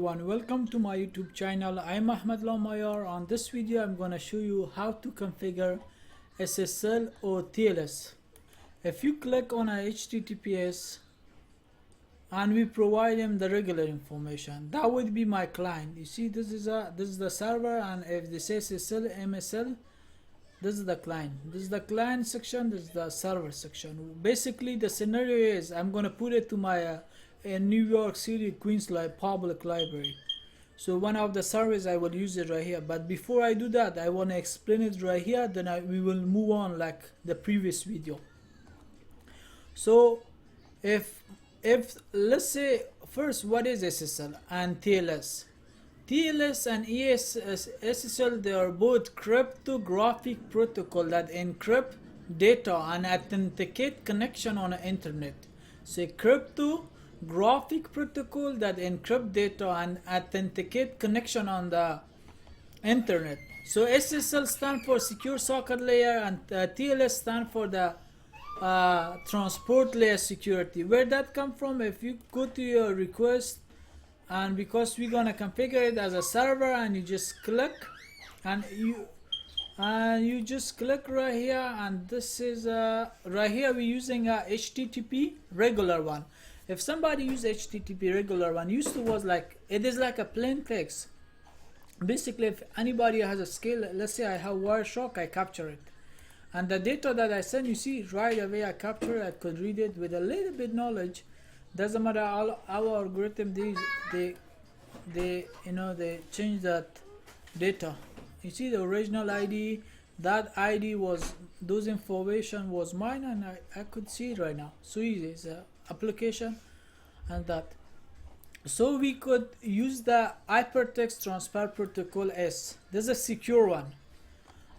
everyone, welcome to my YouTube channel. I'm Ahmed Lamayar. On this video I'm going to show you how to configure SSL or TLS. If you click on a HTTPS and we provide him the regular information, that would be my client. You see, this is the server, and if this is SSL MSL, this is the client. This is the client section, this is the server section. Basically the scenario is I'm going to put it to my in New York City Queens Public Library. So one of the servers I will use it right here, but before I do that I want to explain it right here, then we will move on like the previous video. So if let's say first, what is SSL and TLS? TLS and SSL, they are both cryptographic protocol that encrypt data and authenticate connection on the internet. So cryptographic protocol that encrypt data and authenticate connection on the internet. So SSL stand for secure socket layer, and TLS stand for the transport layer security. Where that come from? If you go to your request, and because we're gonna configure it as a server, and you just click and you just click right here, and this is right here we're using a HTTP regular one. If somebody use HTTP regular one, used to was like, it is like a plain text. Basically, if anybody has a skill, let's say I have Wireshark, I capture it, and the data that I send, you see right away I capture it. I could read it with a little bit knowledge. Doesn't matter, our algorithm, they change that data. You see the original ID, that ID was, those information was mine, and I could see it right now. So easy, it's a application and that. So we could use the hypertext transfer protocol S. This is a secure one,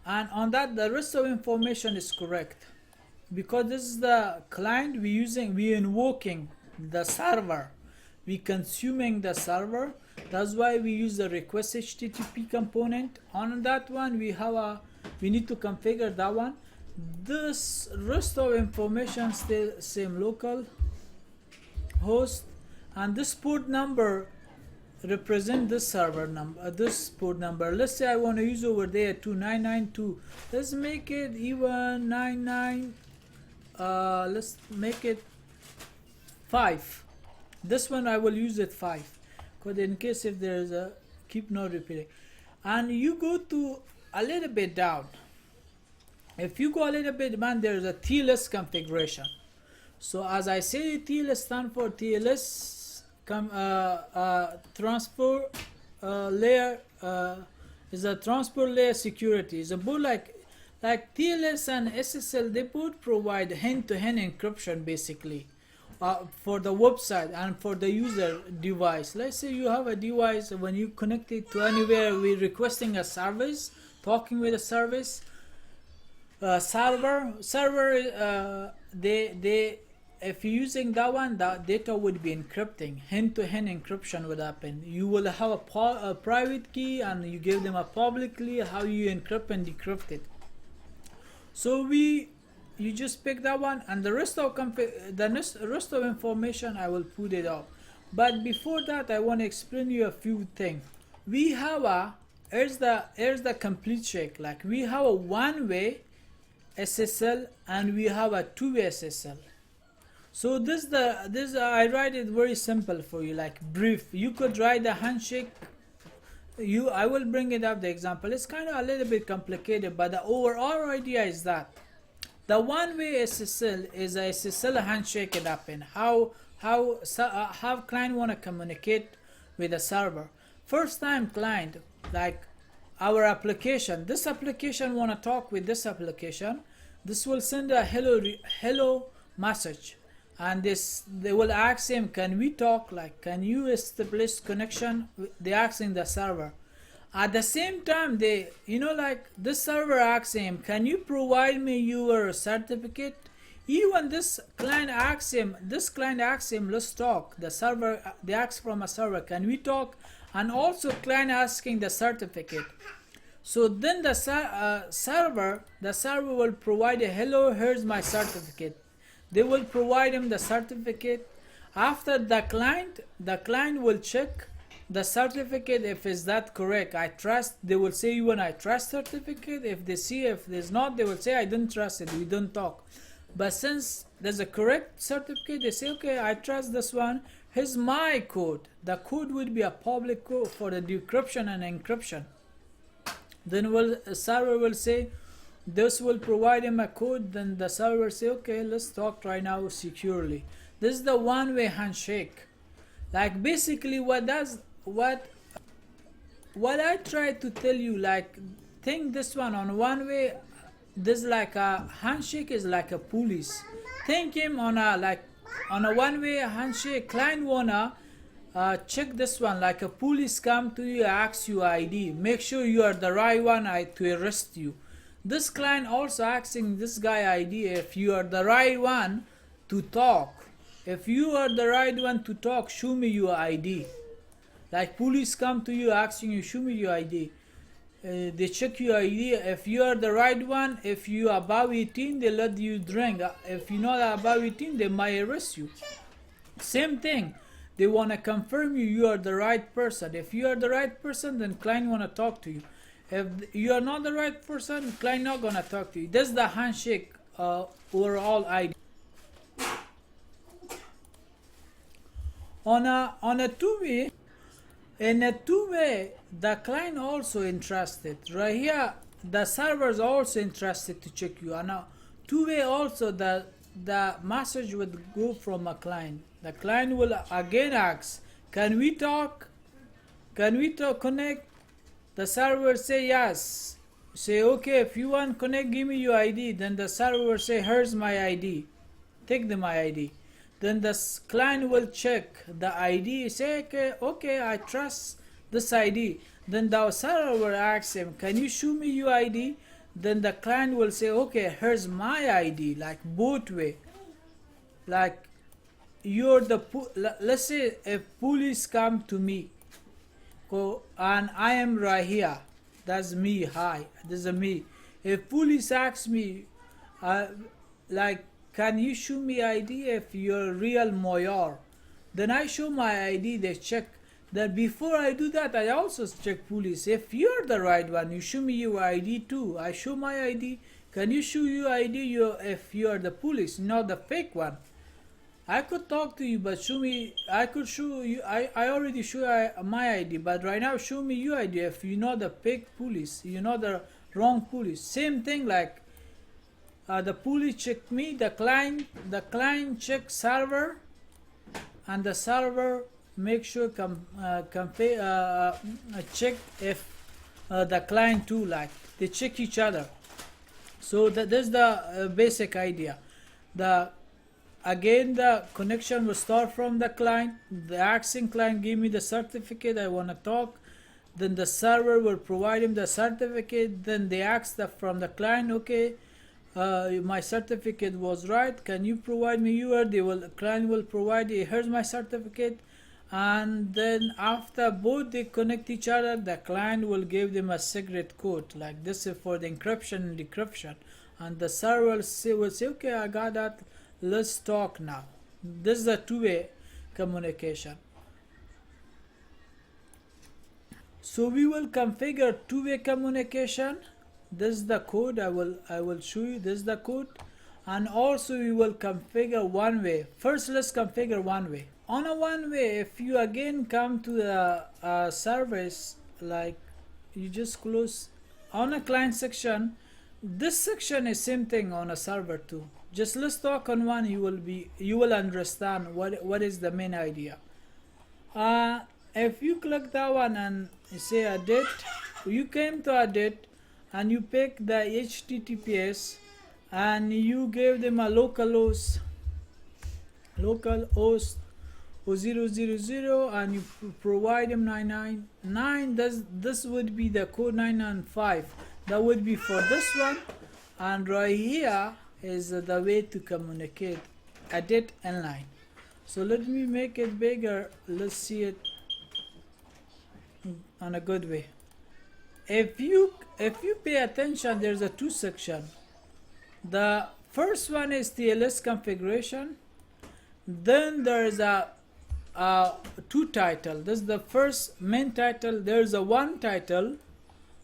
and on that the rest of information is correct, because this is the client we invoking the server, we consuming the server. That's why we use the request HTTP component. On that one we need to configure that one. This rest of information still same, local host, and this port number represent this server number, this port number. Let's say I want to use over there 2992. Let's make it even 99. Let's make it 5. This one I will use it 5, because in case if there is a keep not repeating. And you go to a little bit down. If you go a little bit down, there is a TLS configuration. So as I say, TLS stand for TLS transfer layer, is a transport layer security. Is a both like TLS and SSL, they both provide hand-to-hand encryption basically. For the website and for the user device. Let's say you have a device, when you connect it to anywhere, we're requesting a service, talking with a service, server, if you're using that one, the data would be encrypting, hand-to-hand encryption would happen. You will have a private key, and you give them a public key, how you encrypt and decrypt it. So you just pick that one, and the rest of information I will put it up. But before that, I want to explain you a few things. We have here's the complete check. Like we have a one-way SSL and we have a two-way SSL. So this I write it very simple for you, like brief. You could write the handshake. I will bring it up the example. It's kind of a little bit complicated, but the overall idea is that the one-way SSL is a SSL handshake. It happen. How client want to communicate with the server. First time client, like our application, this application want to talk with this application. This will send a hello message, and they will ask him, can we talk? Like, can you establish connection? They asking the server. At the same time, like this server asks him, can you provide me your certificate? Even this client asks him, let's talk. The server, they ask from a server, can we talk? And also client asking the certificate. So then the server will provide a hello, here's my certificate. They will provide him the certificate. After the client will check the certificate, if is that correct, I trust, they will say you an I trust certificate. If they see if there's not, they will say I don't trust it, we don't talk. But since there's a correct certificate, they say okay, I trust this one, here's my code. The code would be a public code for the decryption and encryption. Then a server will say this will provide him a code, then the server will say okay, let's talk right now securely. This is the one-way handshake. Like basically what I try to tell you, like think this one on one way, this like a handshake is like a police. Think him on a one-way handshake, client wanna check this one like a police come to you, asks you ID, make sure you are the right one to arrest you. This client also asking this guy ID if you are the right one to talk. If you are the right one to talk, show me your ID. Like police come to you asking you, show me your ID. They check your ID. If you are the right one, if you are above 18, they let you drink. If you're not above 18, they might arrest you. Same thing. They want to confirm you are the right person. If you are the right person, then client want to talk to you. If you are not the right person, client not going to talk to you. This is the handshake overall ID. On a two-way, in a two-way, the client also interested. Right here, the server is also interested to check you. On a two-way also, the message would go from a client. The client will again ask, can we talk? Can we connect? The server say yes. Say okay, if you want connect, give me your ID. Then the server will say, here's my ID. Take my ID. Then the client will check the ID, say okay, I trust this ID. Then the server will ask him, can you show me your ID? Then the client will say okay, here's my ID, like both way. Like you're the let's say if police come to me and I am right here, that's me, hi, this is me. If police asks me like can you show me ID if you're real Moyar? Then I show my ID, they check. Then before I do that, I also check police. If you're the right one, you show me your ID too. I show my ID. Can you show your ID if you are the police, not the fake one? I could talk to you, but show me, I could show you, I already show my ID, but right now show me your ID if you're not the fake police, you're not the wrong police. Same thing like the police check me, the client check server, and the server make sure check if the client too, like they check each other. So that's the basic idea. Again the connection will start from the client. The asking client give me the certificate, I want to talk. Then the server will provide him the certificate. Then they ask from the client, okay, my certificate was right, can you provide me your? Client will provide, here's my certificate. And then after both they connect each other, the client will give them a secret code, like this is for the encryption and decryption. And the server will say okay, I got that, let's talk now. This is a two-way communication. So we will configure two-way communication. This is the code. I will show you. This is the code. And also we will configure one way. First let's configure one way. On a one way, if you again come to the service, like you just close on a client section, this section is same thing on a server too. Just let's talk on one, you will understand what is the main idea. If you click that one and you say edit, you came to edit and you pick the HTTPS and you give them a localhost 000 and you provide them 999. This would be the code 995. That would be for this one. And right here is the way to communicate, edit inline. So let me make it bigger. Let's see it on a good way. If you pay attention, there's a two section. The first one is TLS configuration. Then there is a two title. This is the first main title. There's a one title.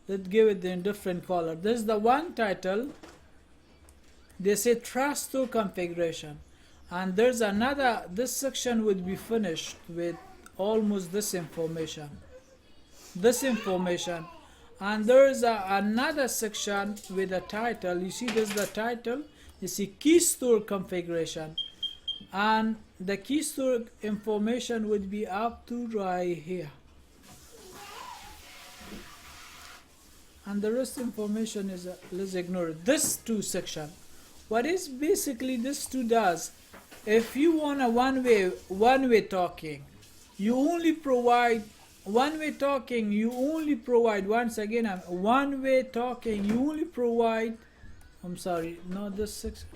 Let's give it in different color. This is the one title. They say trust store configuration, and there's another. This section would be finished with almost this information, and there's another section with a title. You see, this is the title. You see key store configuration, and the key store information would be up to right here, and the rest information is let's ignore it. This two section, what is basically this two does, if you want a one-way talking, you only provide one-way talking. You only provide, once again, one-way talking. You only provide, I'm sorry, not this section.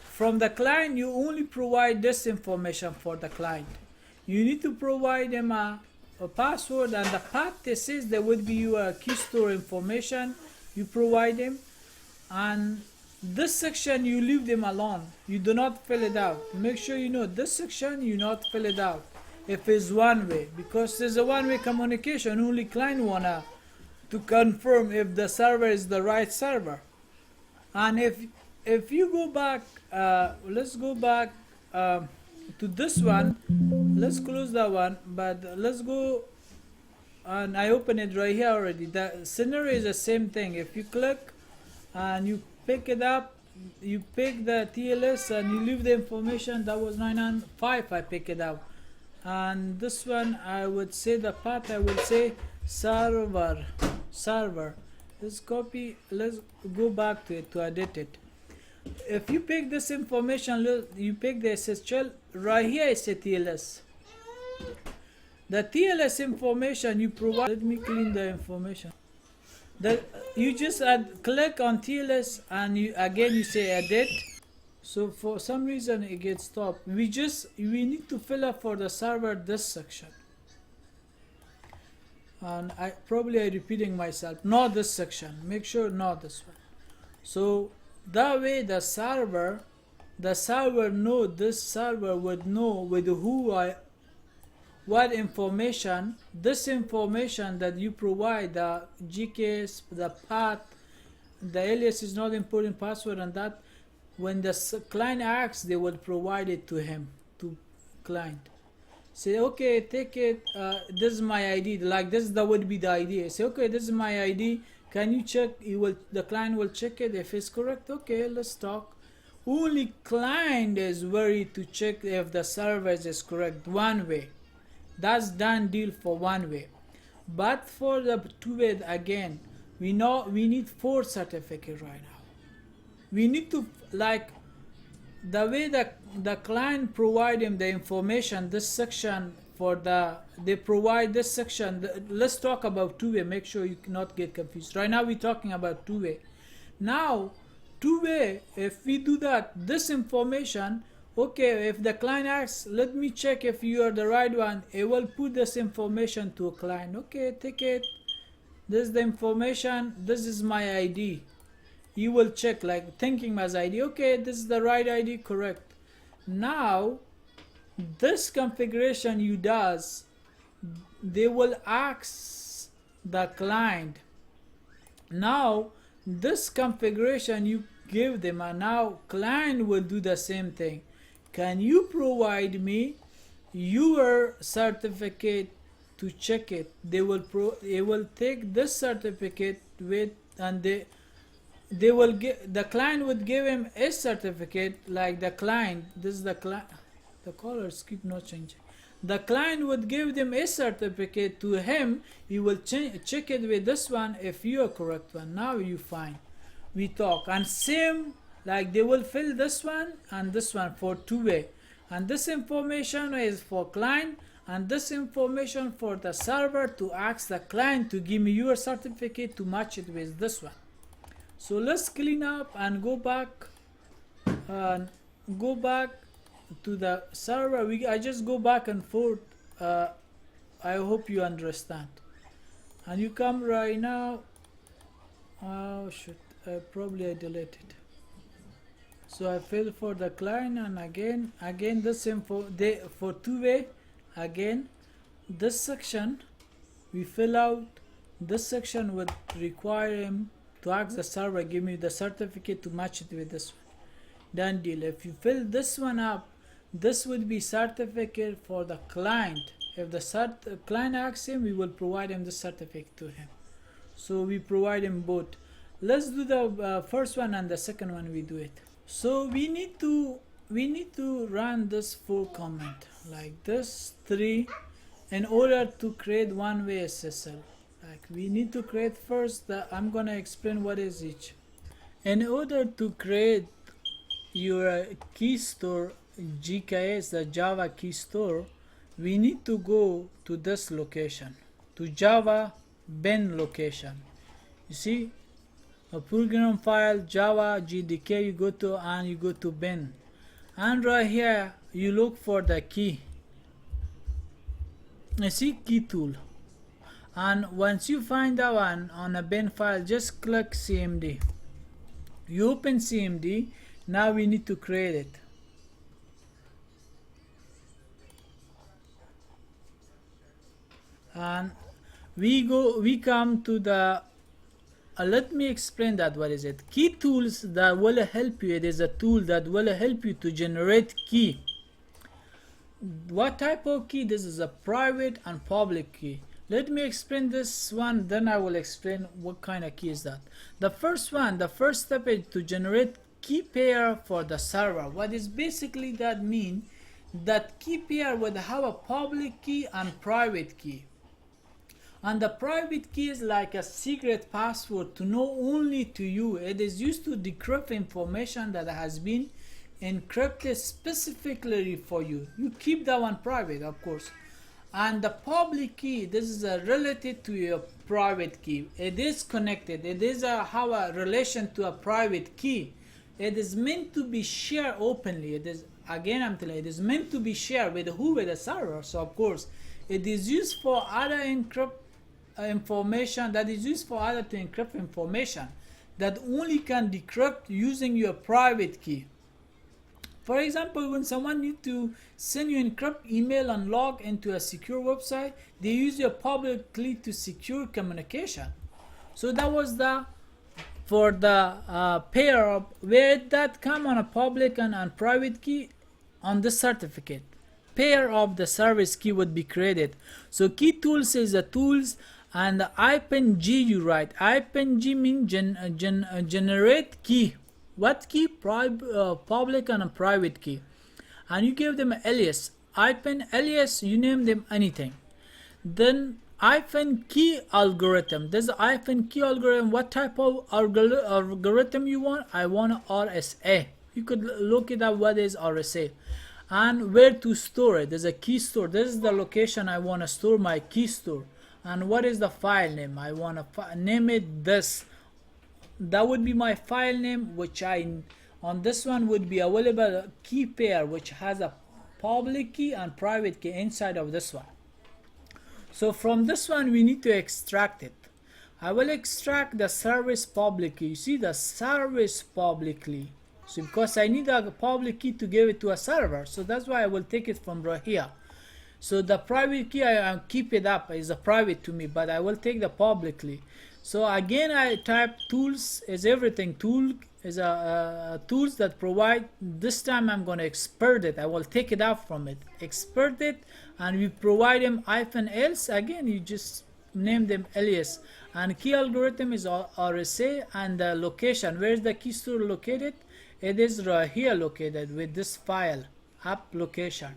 From the client, you only provide this information for the client. You need to provide them a password, and the path they says there would be your key store information. You provide them, and this section you leave them alone. You do not fill it out. Make sure you know this section you not fill it out if it's one way, because there's a one-way communication. Only client wanna to confirm if the server is the right server. And if you go back, let's go back to this one. Let's close that one, but let's go, and I open it right here already. The scenario is the same thing. If you click and you pick it up, you pick the TLS and you leave the information. That was 995. I pick it up, and this one I would say the path, I would say server. Let's copy, let's go back to it to edit it. If you pick this information, you pick the SSL right here. It's a TLS. The TLS information you provide. Let me clean the information. That you just click on TLS, and you say edit. So for some reason it gets stopped. We need to fill up for the server this section, and I repeating myself. Not this section. Make sure not this one. So that way the server know, this server would know with what information, this information that you provide, the GKS, the path, the alias is not important, password, and that when the client asks, they will provide it to him, to client. Say, okay, take it, this is my ID, like this would be the ID. Say, okay, this is my ID, can you check? The client will check it. If it's correct, okay, let's talk. Only client is worried to check if the service is correct one way. That's done deal for one way. But for the two-way, again, we need 4 certificate right now. We need to, like, the way that the client provide him the information, this section for they provide this section. Let's talk about two-way. Make sure you cannot get confused. Right now we're talking about two-way. Now, two-way, if we do that, this information, okay, if the client asks, let me check if you are the right one, it will put this information to a client. Okay, take it. This is the information. This is my ID. You will check, like thinking as ID. Okay, this is the right ID, correct. Now, this configuration you does, they will ask the client. Now, this configuration you give them, and now client will do the same thing. Can you provide me your certificate to check it? They will take this certificate with, and they will give, the client would give him a certificate, like the client, this is the client, the colors keep not changing. The client would give them a certificate to him. He will check it with this one. If you are correct one, now you fine. We talk, and same, like they will fill this one and this one for two-way, and this information is for client, and this information for the server to ask the client to give me your certificate to match it with this one. So let's clean up and go back to the server. I just go back and forth. I hope you understand. And you come right now. Oh shit! Probably I deleted. So I fill for the client, and again this info for two-way, again this section we fill out. This section would require him to ask the server, give me the certificate to match it with this one. Done deal. If you fill this one up, this would be certificate for the client. If the client asks him, we will provide him the certificate to him. So we provide him both. Let's do the first one, and the second one we do it. So we need to run this for comment like this 3 in order to create one-way SSL. Like we need to create first I'm gonna explain what is each. In order to create your key store JKS, the Java key store, we need to go to this location, to Java bin location. You see a program file Java JDK, you go to and you go to bin, and right here you look for the key. You see keytool, and once you find that one on a bin file, just click CMD. You open CMD. Now we need to create it. And we come to the let me explain that. What is it? Key tools that will help you. It is a tool that will help you to generate key. What type of key? This is a private and public key. Let me explain this one, then I will explain what kind of key is that. The first one, the first step is to generate key pair for the server. What is basically that mean? That key pair would have a public key and private key. And the private key is like a secret password to know only to you. It is used to decrypt information that has been encrypted specifically for you. You keep that one private, of course. And the public key, this is related to your private key. It is connected. It is have a relation to a private key. It is meant to be shared openly. It is, again I'm telling you, it is meant to be shared with who? With the server. So of course it is used for other encrypt information, that is used for other to encrypt information that only can decrypt using your private key. For example, when someone needs to send you encrypt email and log into a secure website, they use your public key to secure communication. So that was the for the pair of where that come on a public and private key on the certificate. Pair of the service key would be created. So key tools is the tools, and the -g you write. -g means generate key. What key? Public and a private key. And you give them an alias. Alias, you name them anything. Then -key algorithm. There's a -key algorithm. What type of algorithm you want? I want RSA. You could look it up what is RSA. And where to store it. There's a key store. This is the location I want to store my key store. And what is the file name? I want to name it this. That would be my file name, which on this one would be available a key pair which has a public key and private key inside of this one. So from this one we need to extract it. I will extract the service public key. You see the service public key. So because I need a public key to give it to a server, so that's why I will take it from right here. So the private key I keep it up is a private to me, but I will take the publicly. So again I type tools is everything. Tool is a tools that provide. This time I'm going to export it. I will take it out from it, export it, and we provide them -else. Again you just name them alias. And key algorithm is RSA, and the location. Where is the key store located? It is right here located with this file app location.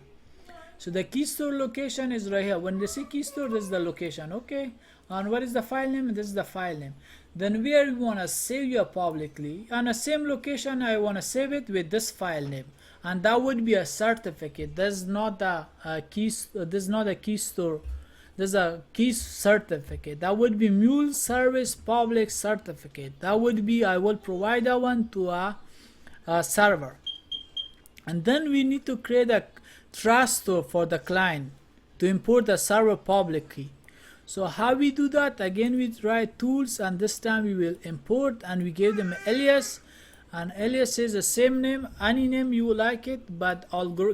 So the key store location is right here. When they say key store, this is the location. Okay. And what is the file name? This is the file name. Then where you want to save your publicly, on the same location I want to save it with this file name, and that would be a certificate. That's not a key. This is not a key store. This is a key certificate. That would be mule service public certificate. That would be, I will provide that one to a server. And then we need to create a trust store for the client to import the server public key. So how we do that? Again we write tools, and this time we will import, and we give them alias, and alias is the same name, any name you like it, but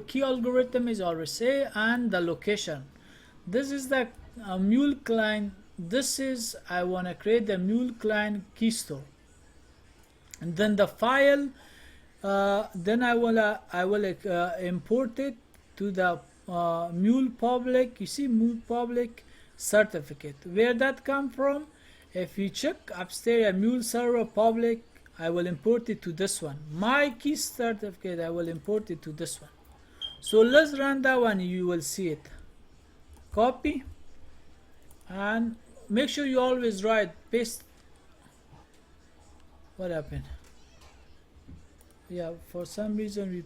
key algorithm is always say, and the location. This is the mule client. This is, I want to create the mule client key store, and then the file, then I will import it to the mule public. You see, mule public certificate. Where that come from? If you check upstairs, mule-server-public, I will import it to this one. My key certificate, I will import it to this one. So let's run that one. You will see it. Copy, and make sure you always write paste. What happened? Yeah, for some reason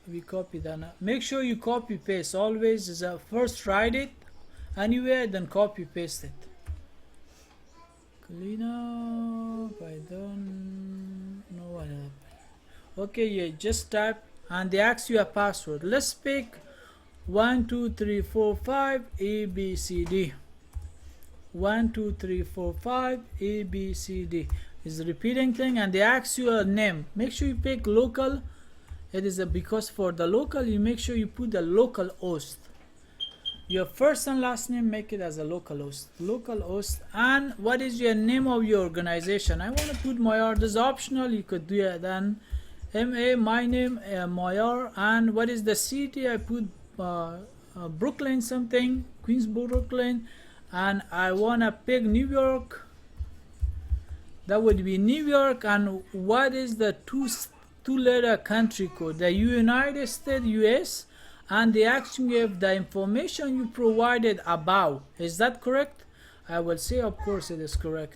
we copy that. Now make sure you copy paste always. Is first write it anywhere, then copy paste it. Clean up. I don't know what happened. Okay, yeah, just type, and they ask you a password. Let's pick 1 2 3 4 5 A B C D. 1 2 3 4 5 A B C D is the repeating thing, and they ask you a name. Make sure you pick local. It is because for the local, you make sure you put the local host. Your first and last name, make it as a local host. Local host. And what is your name of your organization? I want to put Moyar. This is optional. You could do it. Then MA, my name, Moyar. And what is the city? I put Brooklyn something, Queens, Brooklyn. And I want to pick New York. That would be New York. And what is the two-letter country code? The United States, US. And they ask you if the information you provided above, is that correct? I will say of course it is correct.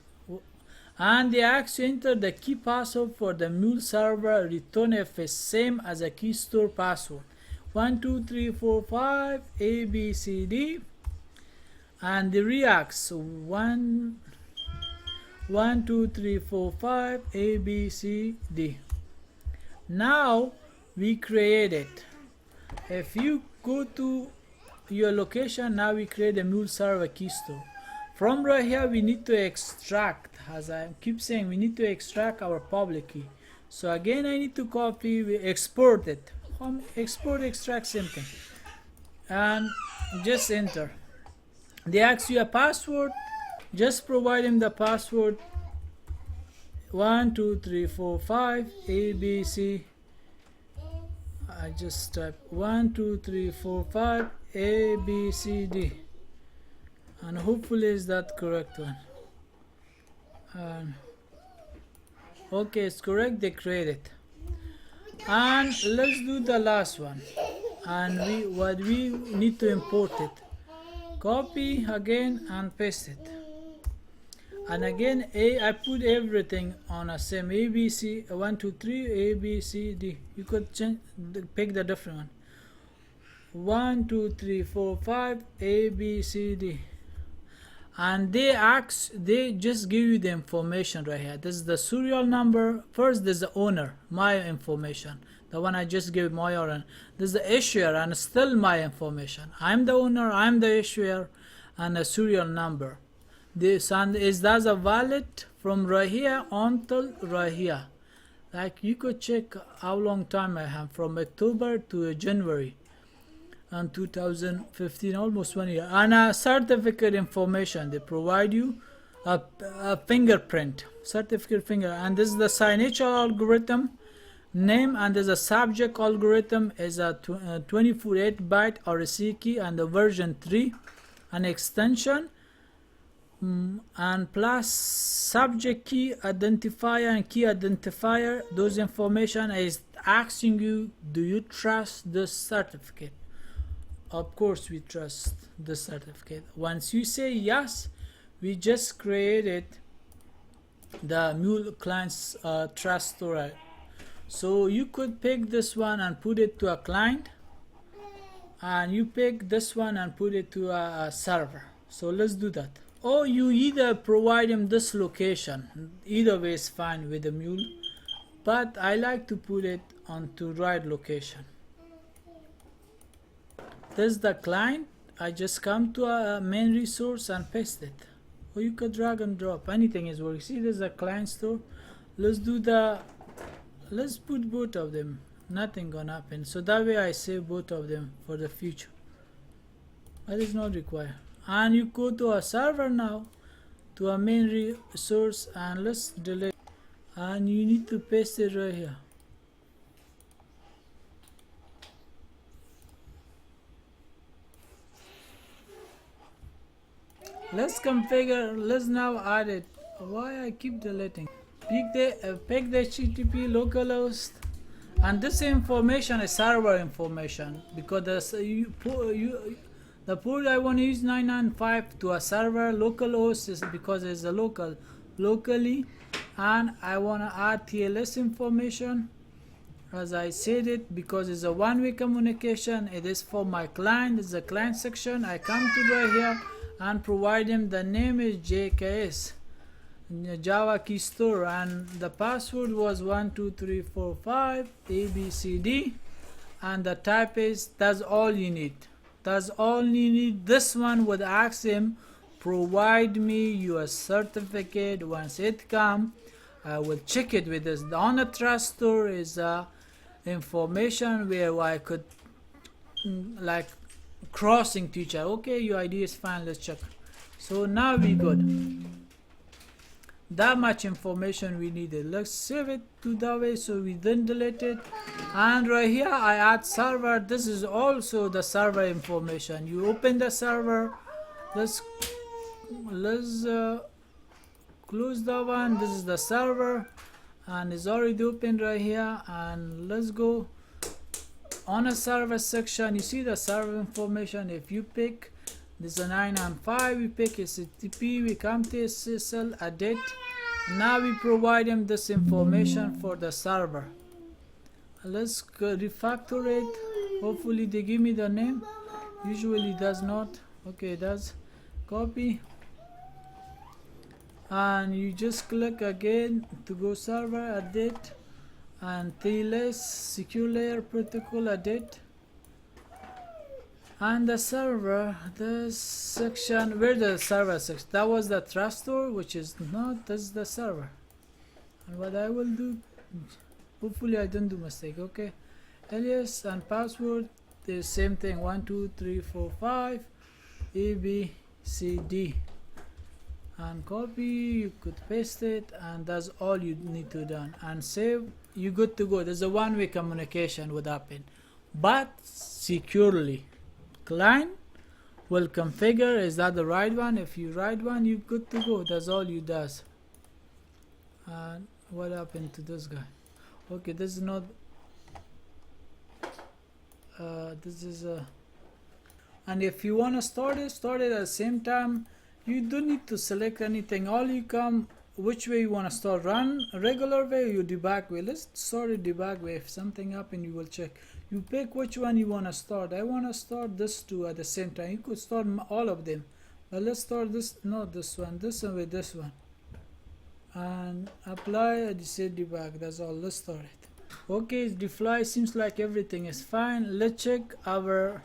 And they ask you enter the key password for the mule server, return if it's same as a key store password. 1 2 3 4 5 A B C D, and the reacts 1 2 3 4 5 A B C D. Now we create it. If you go to your location, now we create a mule server key store. From right here, we need to extract, as I keep saying, we need to extract our public key. So again, I need to copy, we export it. Export, extract, same thing. And just enter. They ask you a password, just provide him the password. 1 2 3 4 5 A B C. I just type 1 2 3 4 5 A B C D, and hopefully is that correct one. And okay, it's correct. They create it. And let's do the last one. And we need to import it. Copy again and paste it. And again, I put everything on a same ABC 1 2 3 A B C D. You could change, pick the different one. 1 2 3 4 5 A B C D. And they just give you the information right here. This is the serial number. First, there's the owner, my information, the one I just gave Moyar, and this is the issuer, and still my information. I'm the owner, I'm the issuer, and the serial number. This and is that's a valid from right here until right here. Like you could check how long time I have from October to January and 2015, almost 1 year. And a certificate information, they provide you a fingerprint, certificate finger, and this is the signature algorithm name, and there's a subject algorithm is a 24/8 RC key and the version 3, an extension. And plus subject key identifier and key identifier. Those information is asking you, do you trust this certificate? Of course we trust the certificate. Once you say yes, we just created the mule-client-trust store. So you could pick this one and put it to a client, and you pick this one and put it to a server. So let's do that. Or you either provide him this location, either way is fine with the mule, but I like to put it onto right location. This is the client. I just come to a main resource and paste it, or you could drag and drop, anything is working. See, this is a client store. Let's do the let's put both of them, nothing gonna happen. So that way I save both of them for the future. That is not required. And you go to a server now, to a main resource, and let's delete, and you need to paste it right here. Let's configure, let's now add it. Why I keep deleting? Pick the HTTP localhost, and this information is server information, because the port I want to use 995 to a server. Localhost is because it's a locally, and I want to add TLS information, as I said it, because it's a one-way communication. It is for my client. It's a client section. I come to right here and provide him the name is JKS, Java key store, and the password was 12345 ABCD, and the type is, that's all you need. That's all you need. This one would ask him, provide me your certificate. Once it come, I will check it with this. On the trust store is information where I could like crossing to each other. Okay, your ID is fine, let's check. So now we good. That much information we needed. Let's save it to that way so we didn't delete it. And right here I add server. This is also the server information. You open the server. Let's close that one. This is the server and it's already open right here. And let's go on a server section. You see the server information. If you pick this is a 995, we pick HTTP, we come to SSL, edit. Now we provide them this information for the server. Let's refactor it. Hopefully they give me the name. Usually it does not. Okay, it does. Copy. And you just click again to go server, edit. And TLS secure layer protocol, edit. And the server, this section, where the server section, that was the trust store, which is not, this is the server. And what I will do, hopefully I don't do mistake. Okay, alias and password, the same thing, 12345 ABCD, and copy. You could paste it, and that's all you need to do. And save. You good to go. There's a one-way communication would happen, but securely. Client will configure, is that the right one? If you right one, you good to go. That's all you does. And what happened to this guy? Okay, this is not this is a, and if you want to start it at the same time. You don't need to select anything. All you come, which way you want to start, run regular way or you debug way. Let's start it debug way. If something happen, you will check. You pick which one you want to start. I want to start this two at the same time. You could start all of them, but let's start this, not this one with this one, and apply. I say debug. That's all. Let's start it. Okay, deploy. Seems like everything is fine. Let's check our.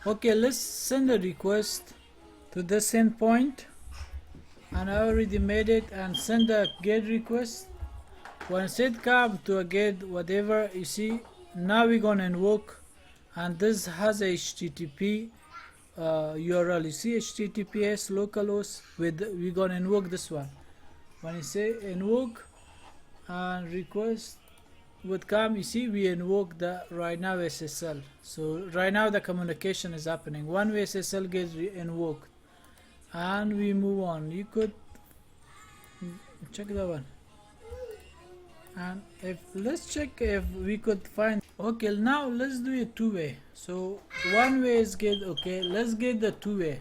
Okay, let's send a request to this endpoint, and I already made it, and send a get request. Once it comes to a get whatever, you see, now we're gonna invoke, and this has a HTTP URL. You see HTTPS localhost with, we're gonna invoke this one. When you say invoke and request would come, you see we invoke the right now SSL. So right now the communication is happening. One way SSL gets invoked, and we move on. You could check that one, and if let's check if we could find. Okay, now let's do it two-way. So one way is get. Okay, let's get the two-way.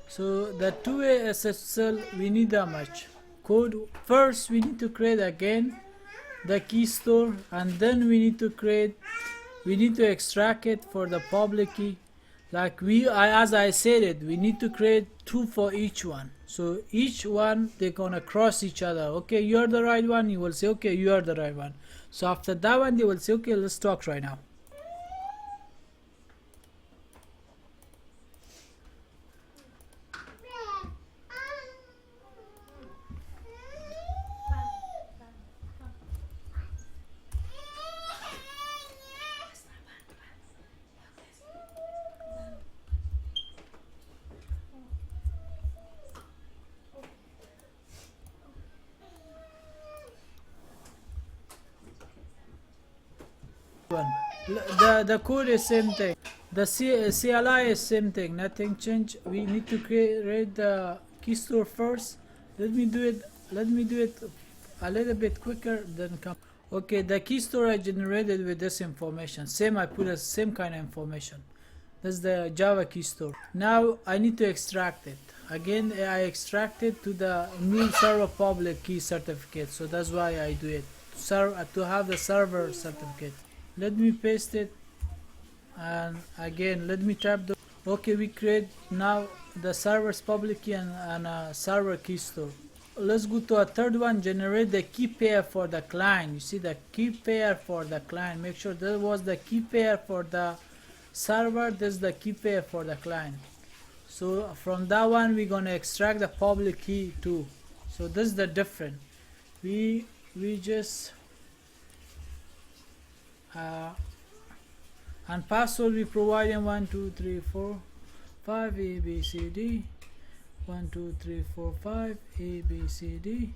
So the two-way SSL, we need that much code. First we need to create again the key store, and then we need to extract it for the public key. Like as I said it, we need to create two for each one. So each one, they're gonna cross each other. Okay, you're the right one. You will say, okay, you are the right one. So after that one, they will say, okay, let's talk right now. The code is same thing. The CLI is same thing. Nothing changed. We need to create the key store first. Let me do it a little bit quicker than come. Okay, the key store I generated with this information. Same, I put the same kind of information. That's the Java key store. Now I need to extract it. Again, I extract it to the mule-server-public-key certificate. So that's why I do it. To have the server certificate. Let me paste it. And again, let me type the. Okay, we create now the server's public key and a server key store. Let's go to a third one. Generate the key pair for the client. You see the key pair for the client. Make sure that was the key pair for the server. This is the key pair for the client. So from that one we're gonna extract the public key too. So this is the different. We just and password we provide in 1 2 3 4 5 A B C D 1 2 3 4 5 A B C D,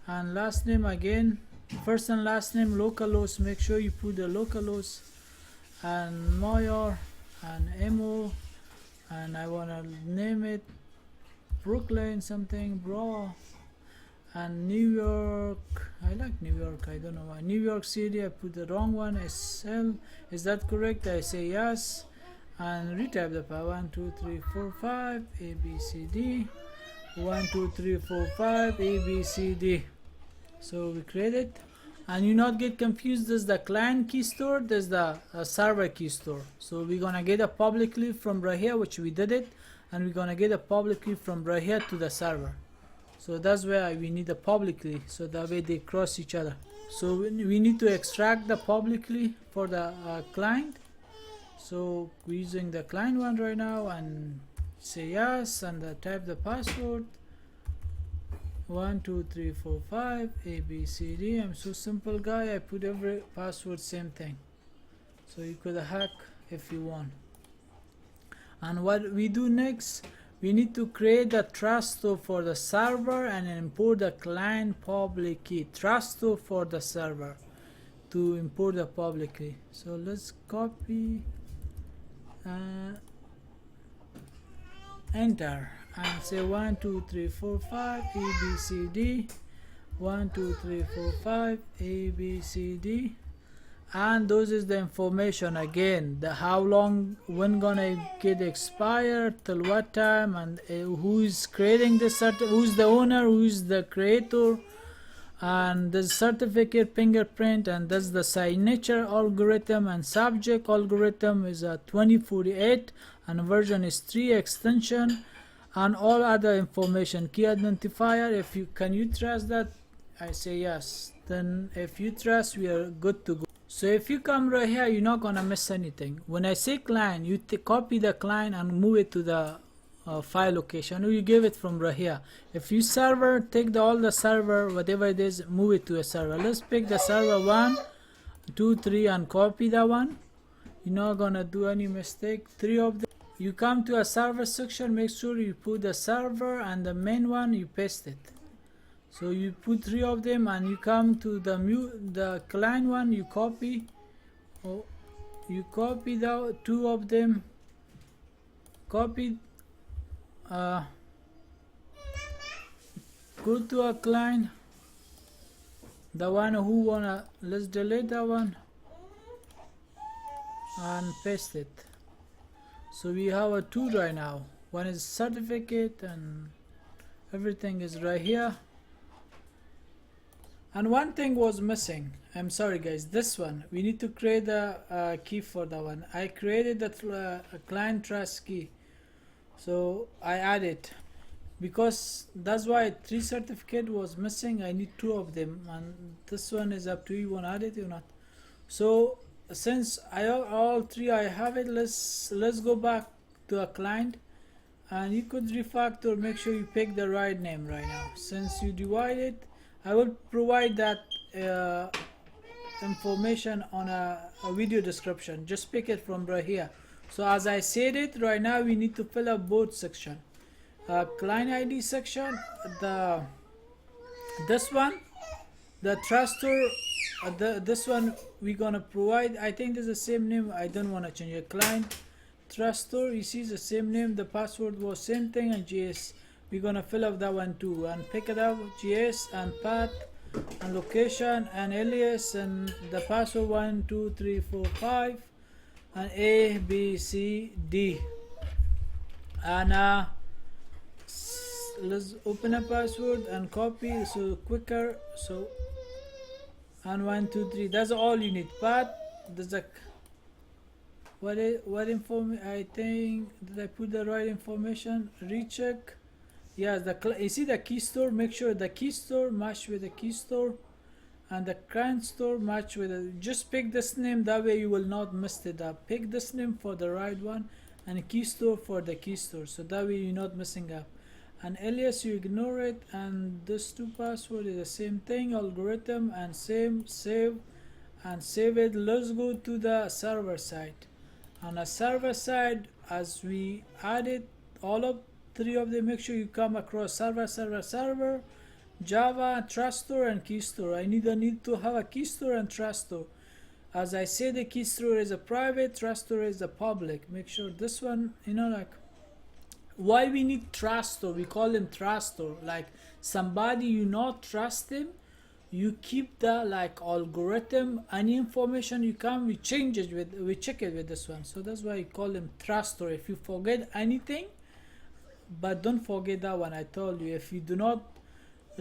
and last name again, first and last name localhost. Make sure you put the localhost and Mayor and MO, and I wanna name it Brooklyn something, bro, and New York. I like New York, I don't know why. New York City, I put the wrong one. SSL, is that correct? I say yes, and retype the power. 1 2 3 4 5 A B C D 1 2 3 4 5 A B C D. So we create it, and you not get confused. This is the client key store, this is the server key store. So we're gonna get a public key from right here, which we did it, and we're gonna get a public key from right here to the server. So that's where we need a public key, so that way they cross each other. So we need to extract the public key for the client. So we're using the client one right now, and say yes, and type the password. 1 2 3 4 5 A B C D. I'm so simple guy, I put every password same thing, so you could hack if you want. And what we do next, we need to create the trust store for the server and import the client public key. Trust store for the server to import the public key. So let's copy, enter, and say 1 2 3 4 5 A B C D 1 2 3 4 5 A B C D. And those is the information again, the how long, when gonna get expired, till what time, and who is creating the who's the owner, who's the creator, and the certificate fingerprint, and that's the signature algorithm, and subject algorithm is a 2048, and version is 3 extension, and all other information. Key identifier, if you can you trust that, I say yes. Then if you trust, we are good to go. So if you come right here, you're not gonna miss anything. When I say client, you copy the client and move it to the file location, or you give it from right here. If you server, take all the server, whatever it is, move it to a server. Let's pick the server 1 2 3 and copy that one. You're not gonna do any mistake. 3 of them. You come to a server section, make sure you put the server, and the main one you paste it. So you put 3 of them, and you come to the client one, you copy. Oh, you copy the 2 of them. Copy. Go to a client. The one who wanna, let's delete that one and paste it. So we have a 2 right now. One is certificate, and everything is right here. And one thing was missing. I'm sorry guys, this one we need to create a key for that one. I created the client trust key, so I added, because that's why 3 certificate was missing. I need 2 of them, and this one is up to you, want to add it or not. So since all 3 I have it, let's go back to a client, and you could refactor, make sure you pick the right name right now. Since you divide it, I will provide that information on a video description. Just pick it from right here. So as I said it, right now we need to fill up both section. Client ID section, this one, the trust store this one we're gonna provide, I think there's the same name, I don't want to change it. Client trust store, you see the same name, the password was same thing, and JS we're gonna fill up that one too, and pick it up JS and path and location and alias and the password 1 2 3 4 5 and A B C D. And let's open a password and copy so quicker. So and 1 2 3, that's all you need. Path, there's a what information, I think, did I put the right information? Recheck. Yes, you see the key store, make sure the key store match with the key store and the client store match with it. Just pick this name, that way you will not mess it up. Pick this name for the right one and key store for the key store, so that way you're not messing up. And alias, you ignore it, and this two password is the same thing. Algorithm and same, save and save it. Let's go to the server side. On the server side, as we added all of three of them, make sure you come across server, Java, trust store and key store. I need to have a key store and trust store. As I say, the key store is a private, trust store is a public. Make sure this one, you know, like why we need trust store, we call them trust store. Like somebody you not trust him, you keep the like algorithm, any information you come, we change it with, we check it with this one. So that's why I call them trust store. If you forget anything, but don't forget that one I told you, if you do not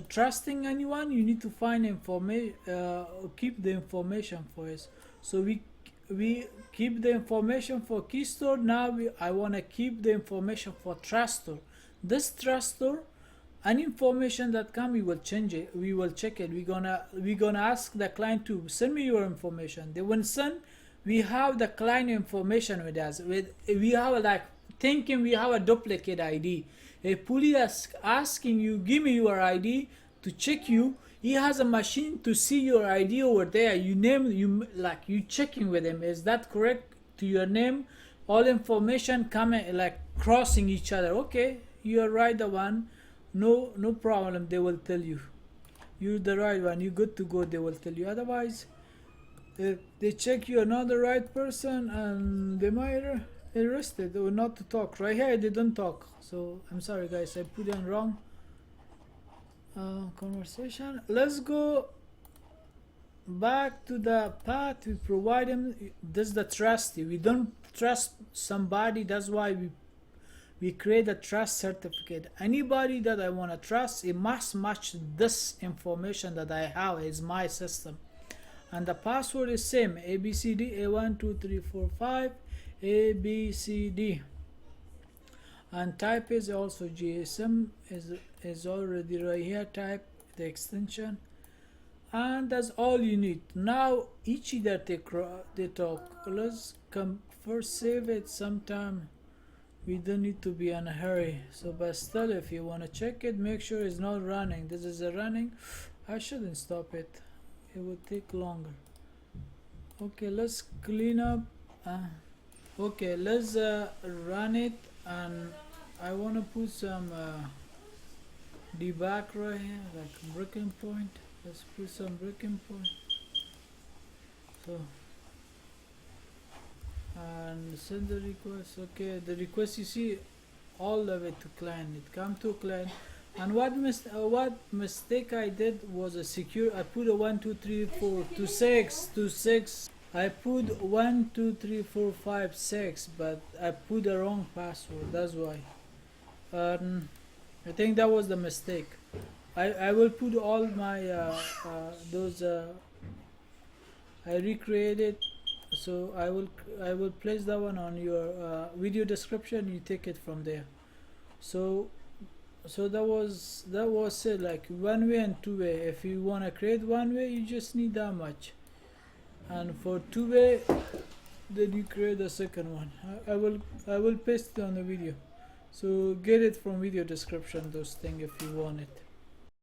trusting anyone, you need to find information, keep the information for us. So we keep the information for key store. Now I want to keep the information for trust store. This trust store, any information that come, we will change it, we will check it. We're gonna ask the client to send me your information. They will send, we have the client information with us, we have like thinking we have a duplicate ID. A police asking you, give me your ID to check you. He has a machine to see your ID over there. You name, you like you checking with him. Is that correct to your name? All information coming like crossing each other. Okay, you're right, the one. No problem. They will tell you. You're the right one. You're good to go. They will tell you. Otherwise, if they check you're not the right person, and they might arrested or not to talk. Right here they don't talk, so I'm sorry guys, I put in wrong conversation. Let's go back to the path we provide them. This is the trusty, we don't trust somebody, that's why we create a trust certificate. Anybody that I want to trust, it must match this information that I have is my system. And the password is same, ABCD A1 2 3 4 5 ABCD, and type is also GSM is already right here. Type the extension, and that's all you need. Now each that they talk, let's come first save it sometime. We don't need to be in a hurry, so but still if you want to check it, make sure it's not running. This is a running, I shouldn't stop it, it would take longer. Okay, let's clean up. Okay, let's run it, and I want to put some debug right here, like breaking point. Let's put some breaking point. So and send the request. Okay, the request, you see all the way to client, it come to client. And what mistake I did was a secure, I put a 1 2 3 4 to 6 I put 1 2 3 4 5 6, but I put the wrong password, that's why. I think that was the mistake. I will put all my those I recreated, so I will place that one on your video description, you take it from there. So that was it, like one way and two way. If you want to create one way, you just need that much, and for two way then you create the second one. I will paste it on the video, so get it from video description, those things, if you want it.